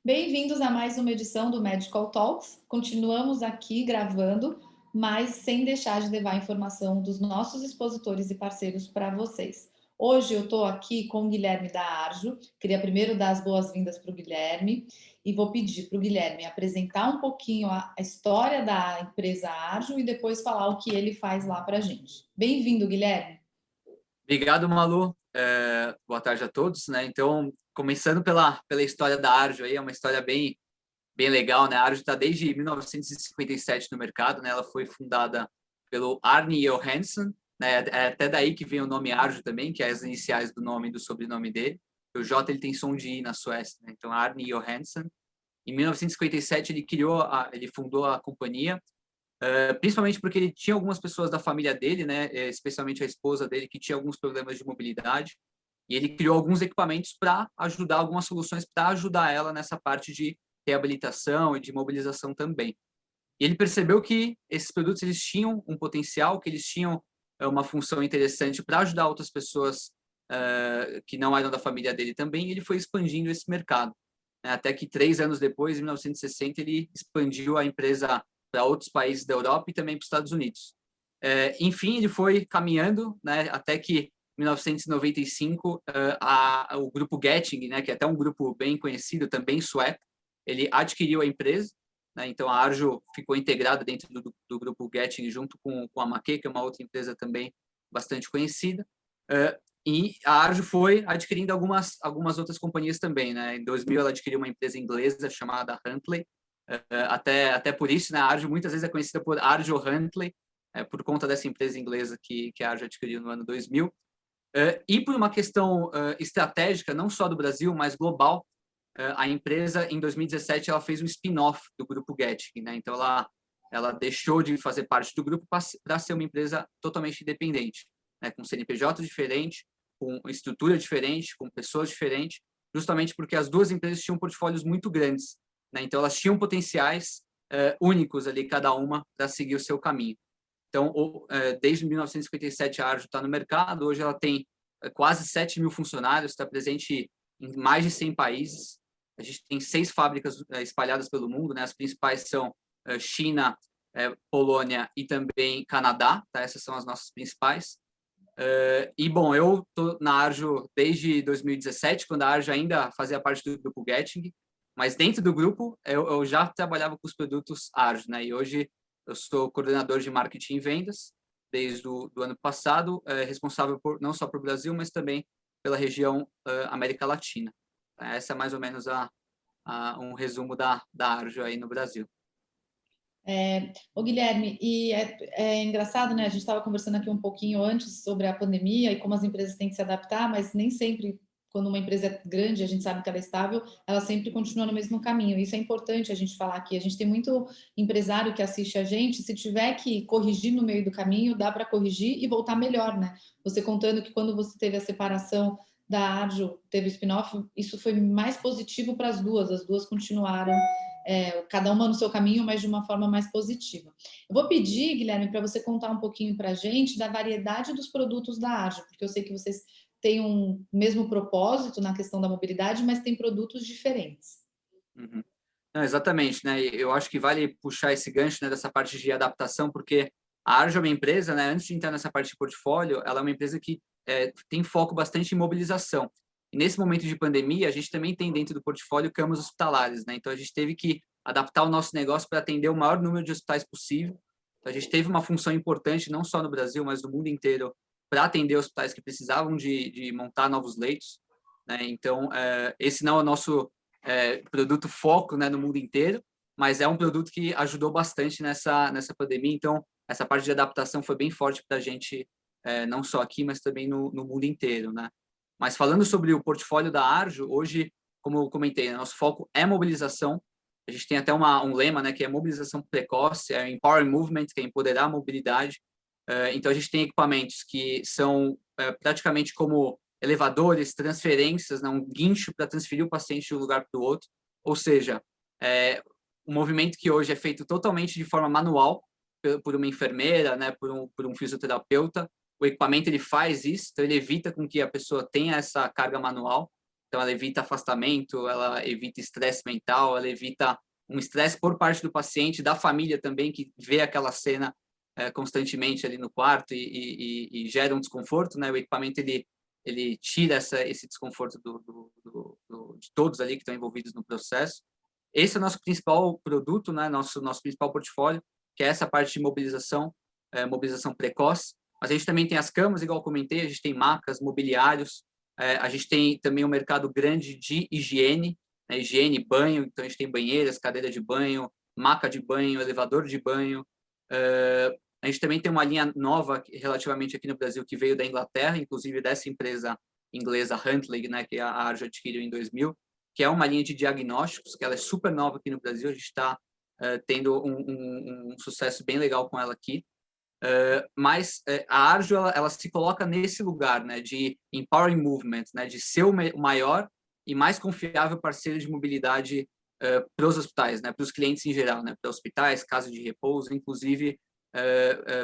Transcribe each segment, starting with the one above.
Bem-vindos a mais uma edição do Medical Talks. Continuamos aqui gravando, mas sem deixar de levar a informação dos nossos expositores e parceiros para vocês. Hoje eu estou aqui com o Guilherme da Arjo. Queria primeiro dar as boas-vindas para o Guilherme e vou pedir para o Guilherme apresentar um pouquinho a história da empresa Arjo e depois falar o que ele faz lá para a gente. Bem-vindo, Guilherme. Obrigado, Malu. Boa tarde a todos, né? Então, começando pela história da Arjo, aí é uma história bem legal, né? A Arjo está desde 1957 no mercado, né? Ela foi fundada pelo Arne Johansson, né? É até daí que vem o nome Arjo também, que é as iniciais do nome e do sobrenome dele. O J ele tem som de I na Suécia, né? Então Arne Johansson. Em 1957 ele fundou a companhia. Principalmente porque ele tinha algumas pessoas da família dele, né, especialmente a esposa dele, que tinha alguns problemas de mobilidade, e ele criou alguns equipamentos para ajudar, algumas soluções para ajudar ela nessa parte de reabilitação e de mobilização também. E ele percebeu que esses produtos eles tinham um potencial, que eles tinham uma função interessante para ajudar outras pessoas que não eram da família dele também, e ele foi expandindo esse mercado. Né, até que 3 anos depois, em 1960, ele expandiu a empresa para outros países da Europa e também para os Estados Unidos. Enfim, ele foi caminhando, né, até que em 1995 o grupo Getinge, né, que é até um grupo bem conhecido, também sueco, ele adquiriu a empresa, né, então a Arjo ficou integrada dentro do grupo Getinge junto com a Maquet, que é uma outra empresa também bastante conhecida, e a Arjo foi adquirindo algumas outras companhias também, né. Em 2000 ela adquiriu uma empresa inglesa chamada Huntley, até por isso, né, a Arjo muitas vezes é conhecida por Arjo Huntley, por conta dessa empresa inglesa que a Arjo adquiriu no ano 2000. E por uma questão estratégica, não só do Brasil, mas global, a empresa, em 2017, ela fez um spin-off do grupo Getinge, né? Então, ela deixou de fazer parte do grupo para ser uma empresa totalmente independente, né? Com CNPJ diferente, com estrutura diferente, com pessoas diferentes, justamente porque as duas empresas tinham portfólios muito grandes, né? Então, elas tinham potenciais únicos ali, cada uma, para seguir o seu caminho. Então, desde 1957, a Arjo está no mercado. Hoje ela tem quase 7 mil funcionários, está presente em mais de 100 países. A gente tem 6 fábricas espalhadas pelo mundo, né? As principais são China, Polônia e também Canadá, tá? Essas são as nossas principais. E, bom, eu estou na Arjo desde 2017, quando a Arjo ainda fazia parte do grupo Getinge, mas dentro do grupo eu já trabalhava com os produtos Arjo, né? E hoje eu sou coordenador de marketing e vendas desde do ano passado, responsável não só para o Brasil, mas também pela região América Latina. Essa é mais ou menos um resumo da Arjo aí no Brasil. Ô Guilherme, e é engraçado, né? A gente estava conversando aqui um pouquinho antes sobre a pandemia e como as empresas têm que se adaptar, mas nem sempre, quando uma empresa é grande, a gente sabe que ela é estável, ela sempre continua no mesmo caminho. Isso é importante a gente falar aqui. A gente tem muito empresário que assiste a gente, se tiver que corrigir no meio do caminho, dá para corrigir e voltar melhor, né? Você contando que quando você teve a separação da Arjo, teve o spin-off, isso foi mais positivo para as duas continuaram cada uma no seu caminho, mas de uma forma mais positiva. Eu vou pedir, Guilherme, para você contar um pouquinho para a gente da variedade dos produtos da Arjo, porque eu sei que vocês têm um mesmo propósito na questão da mobilidade, mas têm produtos diferentes. Uhum. Não, exatamente, né? Eu acho que vale puxar esse gancho, né, dessa parte de adaptação, porque a Arjo é uma empresa, né, antes de entrar nessa parte de portfólio, ela é uma empresa que tem foco bastante em mobilização. E nesse momento de pandemia, a gente também tem dentro do portfólio camas hospitalares, né? Então a gente teve que adaptar o nosso negócio para atender o maior número de hospitais possível. Então, a gente teve uma função importante, não só no Brasil, mas no mundo inteiro, para atender hospitais que precisavam de montar novos leitos, né? Então, esse não é o nosso produto foco, né, no mundo inteiro, mas é um produto que ajudou bastante nessa pandemia. Então, essa parte de adaptação foi bem forte para a gente, não só aqui, mas também no mundo inteiro, né? Mas falando sobre o portfólio da Arjo, hoje, como eu comentei, né, nosso foco é mobilização. A gente tem até um lema, né, que é mobilização precoce, é Empower Movement, que é empoderar a mobilidade. Então, a gente tem equipamentos que são praticamente como elevadores, transferências, né, um guincho para transferir o paciente de um lugar para o outro. Ou seja, um movimento que hoje é feito totalmente de forma manual por uma enfermeira, né, por um fisioterapeuta. O equipamento ele faz isso, então ele evita com que a pessoa tenha essa carga manual. Então, ela evita afastamento, ela evita estresse mental, ela evita um estresse por parte do paciente, da família também, que vê aquela cena constantemente ali no quarto e gera um desconforto, né? O equipamento, ele tira esse desconforto de todos ali que estão envolvidos no processo. Esse é o nosso principal produto, né? Nosso principal portfólio, que é essa parte de mobilização precoce. Mas a gente também tem as camas, igual eu comentei, a gente tem macas, mobiliários, a gente tem também um mercado grande de higiene, né? Higiene, banho, então a gente tem banheiras, cadeira de banho, maca de banho, elevador de banho. A gente também tem uma linha nova, relativamente aqui no Brasil, que veio da Inglaterra, inclusive dessa empresa inglesa Huntley, né, que a Arjo adquiriu em 2000, que é uma linha de diagnósticos, que ela é super nova aqui no Brasil, a gente está tendo um sucesso bem legal com ela aqui. Mas a Arjo, ela se coloca nesse lugar, né, de empowering movement, né, de ser o maior e mais confiável parceiro de mobilidade para os hospitais, né, para os clientes em geral, né, para hospitais, casas de repouso, inclusive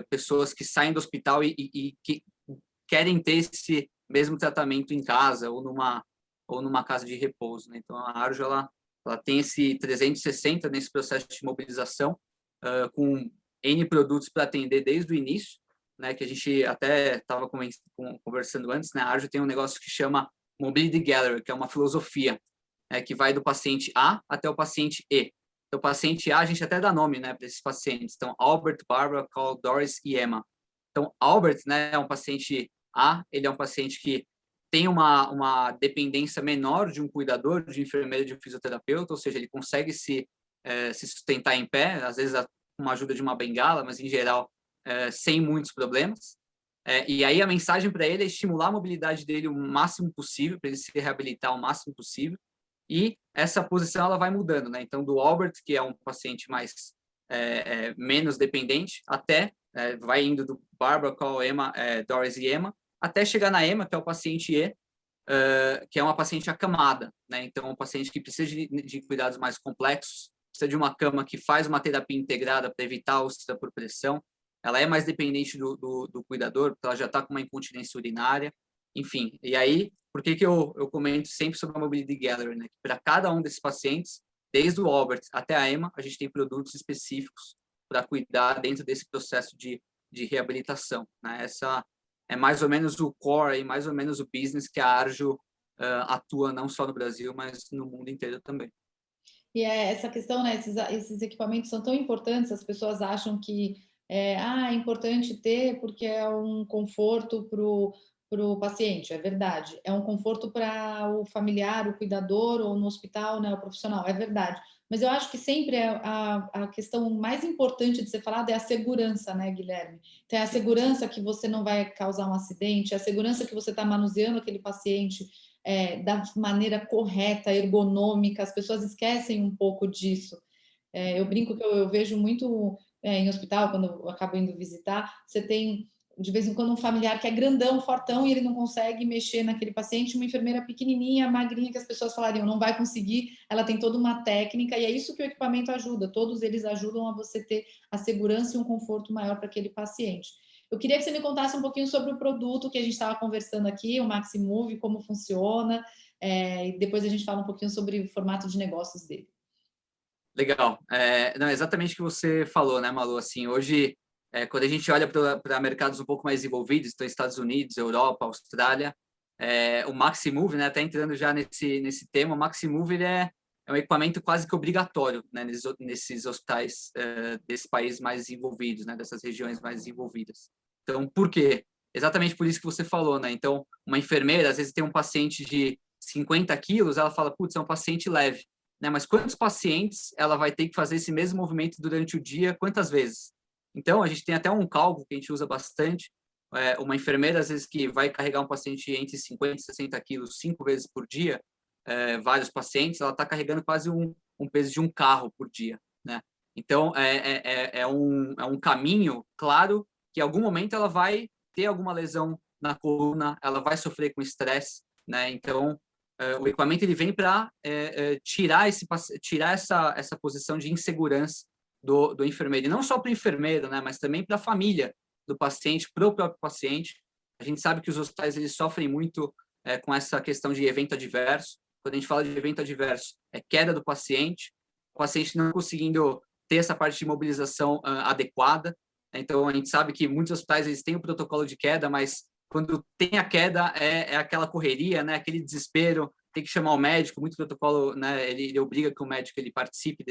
pessoas que saem do hospital e que querem ter esse mesmo tratamento em casa ou numa casa de repouso, né? Então, a Arjo, ela tem esse 360 nesse processo de mobilização, com N produtos para atender desde o início, né? Que a gente até estava conversando antes, né? A Arjo tem um negócio que chama Mobility Gallery, que é uma filosofia, que vai do paciente A até o paciente E. Então, o paciente A, a gente até dá nome, né, para esses pacientes. Então, Albert, Barbara, Carl, Doris e Emma. Então, Albert, né, é um paciente A, ele é um paciente que tem uma dependência menor de um cuidador, de um enfermeiro, de um fisioterapeuta, ou seja, ele consegue se sustentar em pé, às vezes com a ajuda de uma bengala, mas em geral sem muitos problemas. E aí a mensagem para ele é estimular a mobilidade dele o máximo possível, para ele se reabilitar o máximo possível. E essa posição ela vai mudando, né? Então, do Albert, que é um paciente mais menos dependente, até vai indo do Barbara, Carl, Emma, Doris e Emma, até chegar na Emma, que é o paciente E, que é uma paciente acamada, né? Então, um paciente que precisa de cuidados mais complexos, precisa de uma cama que faz uma terapia integrada para evitar a úlcera por pressão. Ela é mais dependente do cuidador, porque ela já está com uma incontinência urinária, enfim. E aí, por que eu comento sempre sobre a Mobility Gallery, né? Para cada um desses pacientes, desde o Albert até a Emma, a gente tem produtos específicos para cuidar dentro desse processo de reabilitação, né? Essa é mais ou menos o core e mais ou menos o business que a Arjo atua não só no Brasil, mas no mundo inteiro também. E essa questão, né? Esses equipamentos são tão importantes, as pessoas acham que é importante ter porque é um conforto para o paciente, é verdade. É um conforto para o familiar, o cuidador, ou no hospital, né, o profissional, é verdade. Mas eu acho que sempre a questão mais importante de ser falada é a segurança, né, Guilherme? Então, é a segurança que você não vai causar um acidente, é a segurança que você está manuseando aquele paciente da maneira correta, ergonômica. As pessoas esquecem um pouco disso. Eu brinco que eu vejo muito em hospital, quando eu acabo indo visitar, você tem de vez em quando um familiar que é grandão, fortão, e ele não consegue mexer naquele paciente, uma enfermeira pequenininha, magrinha, que as pessoas falariam, não vai conseguir, ela tem toda uma técnica, e é isso que o equipamento ajuda, todos eles ajudam a você ter a segurança e um conforto maior para aquele paciente. Eu queria que você me contasse um pouquinho sobre o produto que a gente estava conversando aqui, o MaxiMove, como funciona, e depois a gente fala um pouquinho sobre o formato de negócios dele. Legal. Não, exatamente o que você falou, né, Malu? Assim, hoje, quando a gente olha para mercados um pouco mais desenvolvidos, então Estados Unidos, Europa, Austrália, o MaxiMove, né, até entrando já nesse tema, o MaxiMove ele é um equipamento quase que obrigatório, né, nesses hospitais desses países mais desenvolvidos, né, dessas regiões mais desenvolvidas. Então, por quê? Exatamente por isso que você falou, né? Então, uma enfermeira, às vezes tem um paciente de 50 quilos, ela fala, putz, é um paciente leve, né? Mas quantos pacientes ela vai ter que fazer esse mesmo movimento durante o dia, quantas vezes? Então, a gente tem até um cálculo que a gente usa bastante. Uma enfermeira, às vezes, que vai carregar um paciente entre 50 e 60 quilos 5 vezes por dia, vários pacientes, ela está carregando quase um peso de um carro por dia, né? Então, é um caminho, claro, que em algum momento ela vai ter alguma lesão na coluna, ela vai sofrer com estresse, né? Então, o equipamento ele vem para tirar essa posição de insegurança do enfermeiro, e não só para o enfermeiro, né, mas também para a família do paciente, para o próprio paciente. A gente sabe que os hospitais eles sofrem muito com essa questão de evento adverso. Quando a gente fala de evento adverso, é queda do paciente, o paciente não conseguindo ter essa parte de mobilização adequada. Então, a gente sabe que muitos hospitais eles têm o protocolo de queda, mas quando tem a queda, é aquela correria, né? Aquele desespero, tem que chamar o médico, muito protocolo, né? Ele obriga que o médico ele participe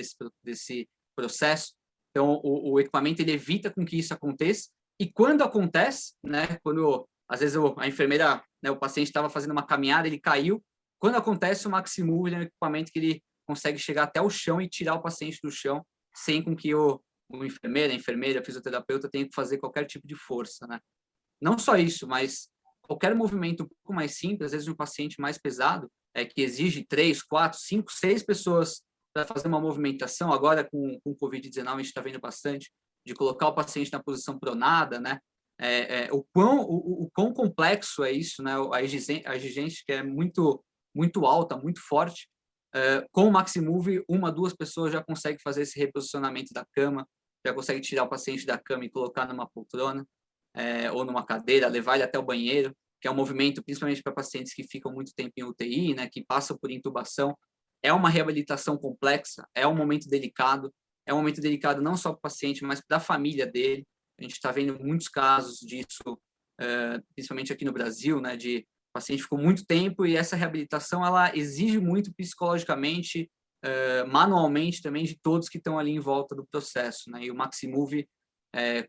desse processo. Então, o equipamento ele evita com que isso aconteça. E quando acontece, né? Quando, às vezes, a enfermeira, né, o paciente estava fazendo uma caminhada, ele caiu. Quando acontece, o Maximove é um equipamento que ele consegue chegar até o chão e tirar o paciente do chão, sem com que o enfermeiro, a enfermeira, a fisioterapeuta tenha que fazer qualquer tipo de força, né? Não só isso, mas qualquer movimento um pouco mais simples, às vezes um paciente mais pesado, que exige 3, 4, 5, 6 pessoas para fazer uma movimentação, agora com o Covid-19 a gente está vendo bastante, de colocar o paciente na posição pronada, né? O quão complexo é isso, né? A exigência que é muito alta, muito forte. Com o Maximove, 1, 2 pessoas já conseguem fazer esse reposicionamento da cama, já consegue tirar o paciente da cama e colocar numa poltrona, ou numa cadeira, levar ele até o banheiro, que é um movimento principalmente para pacientes que ficam muito tempo em UTI, né, que passam por intubação. É uma reabilitação complexa, é um momento delicado não só para o paciente, mas para a família dele. A gente está vendo muitos casos disso, principalmente aqui no Brasil, né, de o paciente ficou muito tempo e essa reabilitação ela exige muito psicologicamente, manualmente também de todos que estão ali em volta do processo, né? E o Maximove,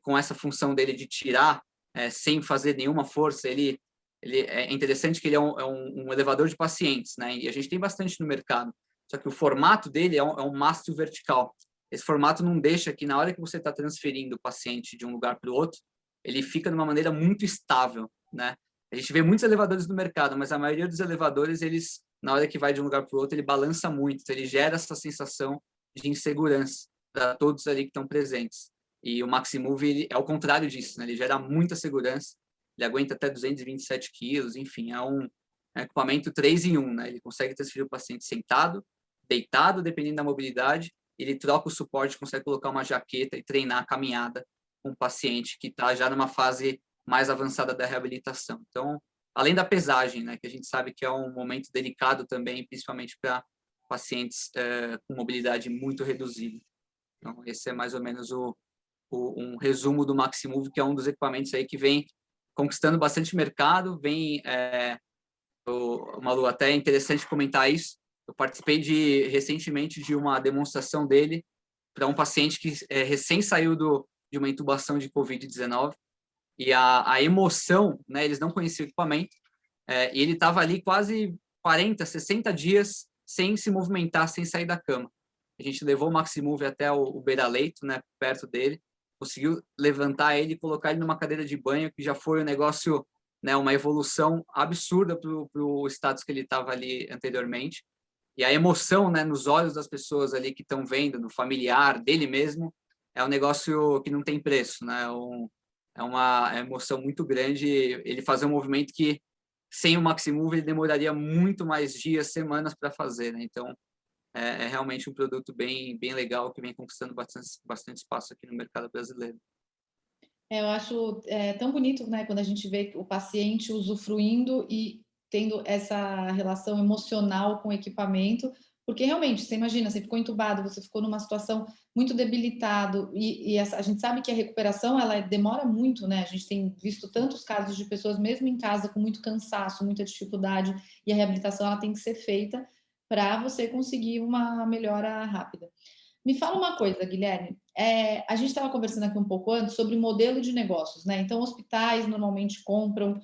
com essa função dele de tirar sem fazer nenhuma força, ele é interessante que ele é um elevador de pacientes, né? E a gente tem bastante no mercado. Só que o formato dele é um mastro vertical. Esse formato não deixa que na hora que você está transferindo o paciente de um lugar para o outro, ele fica de uma maneira muito estável, né? A gente vê muitos elevadores no mercado, mas a maioria dos elevadores, eles, na hora que vai de um lugar para o outro, ele balança muito, então ele gera essa sensação de insegurança para todos ali que estão presentes. E o Maximove ele é o contrário disso, né? Ele gera muita segurança, ele aguenta até 227 quilos, enfim, é um equipamento 3 em 1, né? Ele consegue transferir o paciente sentado, deitado, dependendo da mobilidade, ele troca o suporte, consegue colocar uma jaqueta e treinar a caminhada com o paciente que está já numa fase mais avançada da reabilitação. Então, além da pesagem, né, que a gente sabe que é um momento delicado também, principalmente para pacientes com mobilidade muito reduzida. Então, esse é mais ou menos um resumo do Maximove, que é um dos equipamentos aí que vem conquistando bastante mercado, Malu, até é interessante comentar isso, eu participei recentemente de uma demonstração dele para um paciente que recém saiu de uma intubação de Covid-19, e a emoção, né, eles não conheciam o equipamento, e ele estava ali quase 40, 60 dias sem se movimentar, sem sair da cama. A gente levou o Maximove até o beira-leito, né, perto dele, conseguiu levantar ele e colocar ele numa cadeira de banho, que já foi um negócio, né, uma evolução absurda para o status que ele estava ali anteriormente. E a emoção, né, nos olhos das pessoas ali que estão vendo, do familiar, dele mesmo, é um negócio que não tem preço, né? É uma emoção muito grande ele fazer um movimento que, sem o Maximove, ele demoraria muito mais dias, semanas para fazer, né? Então, é realmente um produto bem legal que vem conquistando bastante espaço aqui no mercado brasileiro. Eu acho tão bonito, né, quando a gente vê o paciente usufruindo e tendo essa relação emocional com o equipamento, porque realmente, você imagina, você ficou entubado, você ficou numa situação muito debilitado e a gente sabe que a recuperação ela demora muito, né? A gente tem visto tantos casos de pessoas mesmo em casa com muito cansaço, muita dificuldade e a reabilitação ela tem que ser feita para você conseguir uma melhora rápida. Me fala uma coisa, Guilherme. A gente estava conversando aqui um pouco antes sobre modelo de negócios, né? Então, hospitais normalmente compram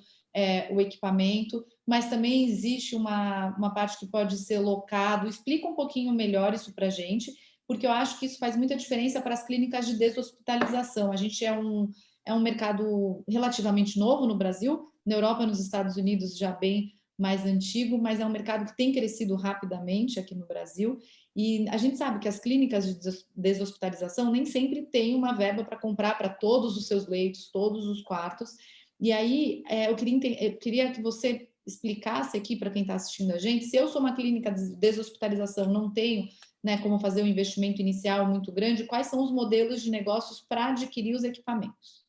o equipamento, mas também existe uma parte que pode ser locado. Explica um pouquinho melhor isso para a gente, porque eu acho que isso faz muita diferença para as clínicas de deshospitalização. A gente é um mercado relativamente novo no Brasil, na Europa e nos Estados Unidos já bem mais antigo, mas é um mercado que tem crescido rapidamente aqui no Brasil. E a gente sabe que as clínicas de deshospitalização nem sempre têm uma verba para comprar para todos os seus leitos, todos os quartos. E aí eu queria que você explicasse aqui para quem está assistindo a gente, se eu sou uma clínica de deshospitalização, não tenho, né, como fazer um investimento inicial muito grande, quais são os modelos de negócios para adquirir os equipamentos?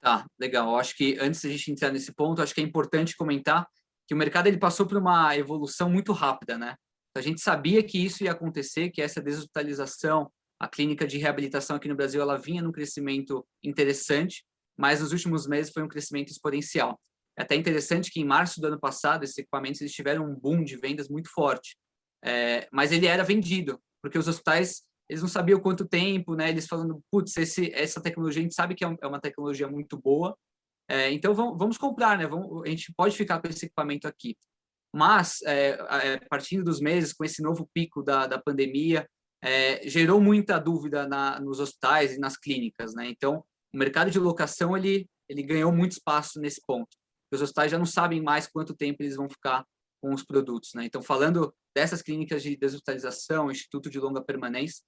Tá, legal. Eu acho que antes de a gente entrar nesse ponto, acho que é importante comentar que que o mercado ele passou por uma evolução muito rápida, né? A gente sabia que isso ia acontecer, que essa deshospitalização, a clínica de reabilitação aqui no Brasil, ela vinha num crescimento interessante, mas nos últimos meses foi um crescimento exponencial. É até interessante que em março do ano passado, esses equipamentos eles tiveram um boom de vendas muito forte, mas ele era vendido, porque os hospitais eles não sabiam quanto tempo, né? Eles falando, putz, essa tecnologia, a gente sabe que é uma tecnologia muito boa, então vamos comprar, né? A gente pode ficar com esse equipamento aqui. Mas, partindo dos meses, com esse novo pico da pandemia, gerou muita dúvida nos hospitais e nas clínicas, né? Então, o mercado de locação, ele ganhou muito espaço nesse ponto. Os hospitais já não sabem mais quanto tempo eles vão ficar com os produtos, né? Então, falando dessas clínicas de deshospitalização, Instituto de Longa Permanência,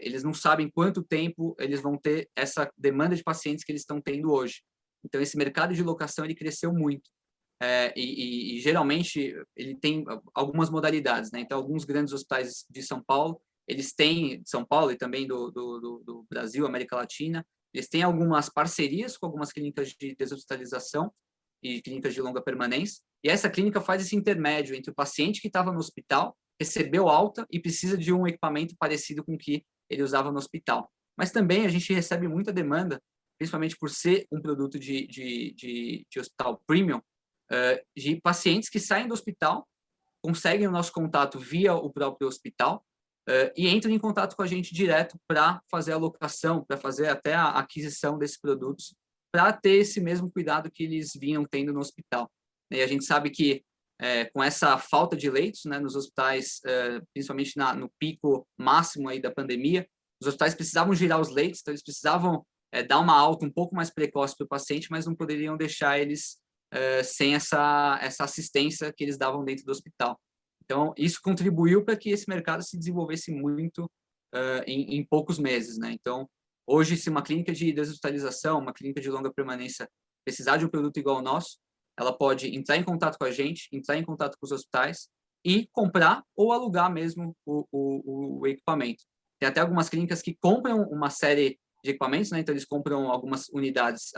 eles não sabem quanto tempo eles vão ter essa demanda de pacientes que eles estão tendo hoje. Então, esse mercado de locação, ele cresceu muito. E geralmente ele tem algumas modalidades, né? Então, alguns grandes hospitais de São Paulo, eles têm, de São Paulo e também do Brasil, América Latina, eles têm algumas parcerias com algumas clínicas de deshospitalização e clínicas de longa permanência, e essa clínica faz esse intermédio entre o paciente que estava no hospital, recebeu alta e precisa de um equipamento parecido com o que ele usava no hospital. Mas também a gente recebe muita demanda, principalmente por ser um produto de hospital premium, de pacientes que saem do hospital, conseguem o nosso contato via o próprio hospital e entram em contato com a gente direto para fazer a locação, para fazer até a aquisição desses produtos, para ter esse mesmo cuidado que eles vinham tendo no hospital. E a gente sabe que com essa falta de leitos, né, nos hospitais, principalmente no pico máximo aí da pandemia, os hospitais precisavam girar os leitos, então eles precisavam dar uma alta um pouco mais precoce para o paciente, mas não poderiam deixar eles sem essa assistência que eles davam dentro do hospital. Então, isso contribuiu para que esse mercado se desenvolvesse muito em poucos meses, né? Então, hoje, se uma clínica de deshospitalização, uma clínica de longa permanência precisar de um produto igual ao nosso, ela pode entrar em contato com a gente, entrar em contato com os hospitais e comprar ou alugar mesmo o equipamento. Tem até algumas clínicas que compram uma série de equipamentos, né? Então, eles compram algumas unidades,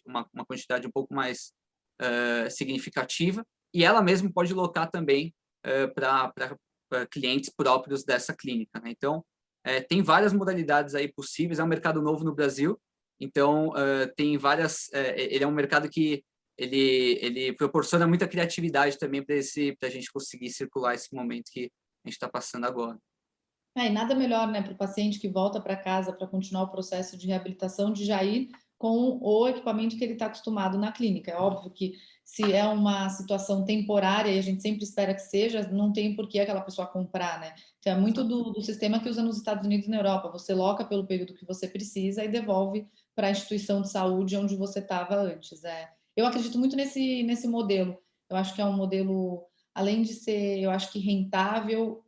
uma quantidade um pouco mais significativa, e ela mesma pode locar também para clientes próprios dessa clínica, né? Então, tem várias modalidades aí possíveis, é um mercado novo no Brasil, então tem várias, ele é um mercado que ele proporciona muita criatividade também para a gente conseguir circular esse momento que a gente está passando agora. E nada melhor, né, para o paciente que volta para casa para continuar o processo de reabilitação, de já ir com o equipamento que ele está acostumado na clínica. É óbvio que se é uma situação temporária, e a gente sempre espera que seja, não tem por que aquela pessoa comprar, né? Então, é muito do sistema que usa nos Estados Unidos e na Europa. Você loca pelo período que você precisa e devolve para a instituição de saúde onde você estava antes. Eu acredito muito nesse modelo. Eu acho que é um modelo, além de ser, eu acho que rentável,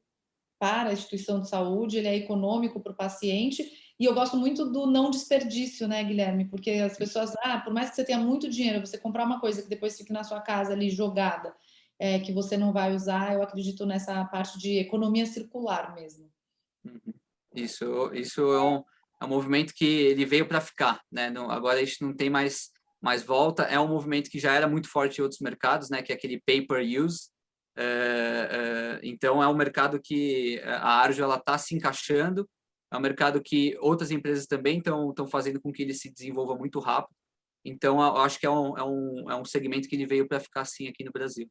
para a instituição de saúde, ele é econômico para o paciente, e eu gosto muito do não desperdício, né, Guilherme? Porque as pessoas, por mais que você tenha muito dinheiro, você comprar uma coisa que depois fique na sua casa ali jogada, que você não vai usar, eu acredito nessa parte de economia circular mesmo. Isso é um movimento que ele veio para ficar, né? Não, agora a gente não tem mais volta, é um movimento que já era muito forte em outros mercados, né? Que é aquele pay-per-use. Então, é um mercado que a Arjo está se encaixando, é um mercado que outras empresas também estão fazendo com que ele se desenvolva muito rápido. Então, eu acho que é um segmento que ele veio para ficar assim aqui no Brasil.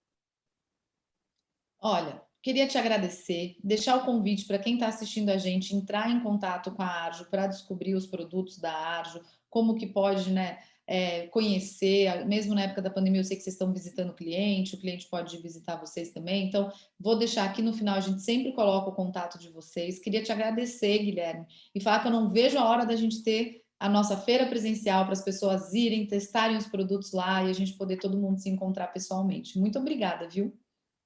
Olha, queria te agradecer, deixar o convite para quem está assistindo a gente entrar em contato com a Arjo para descobrir os produtos da Arjo, como que pode, né, conhecer, mesmo na época da pandemia, eu sei que vocês estão visitando o cliente pode visitar vocês também, então vou deixar aqui no final, a gente sempre coloca o contato de vocês. Queria te agradecer, Guilherme, e falar que eu não vejo a hora da gente ter a nossa feira presencial para as pessoas irem, testarem os produtos lá e a gente poder todo mundo se encontrar pessoalmente. Muito obrigada, viu?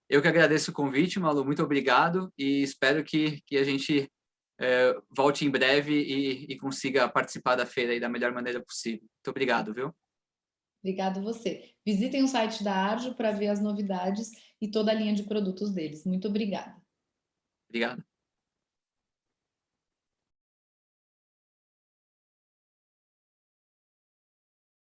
Eu que agradeço o convite, Malu, muito obrigado e espero que a gente volte em breve e consiga participar da feira aí da melhor maneira possível. Muito obrigado, viu? Obrigado você. Visitem o site da Arjo para ver as novidades e toda a linha de produtos deles. Muito obrigada. Obrigado.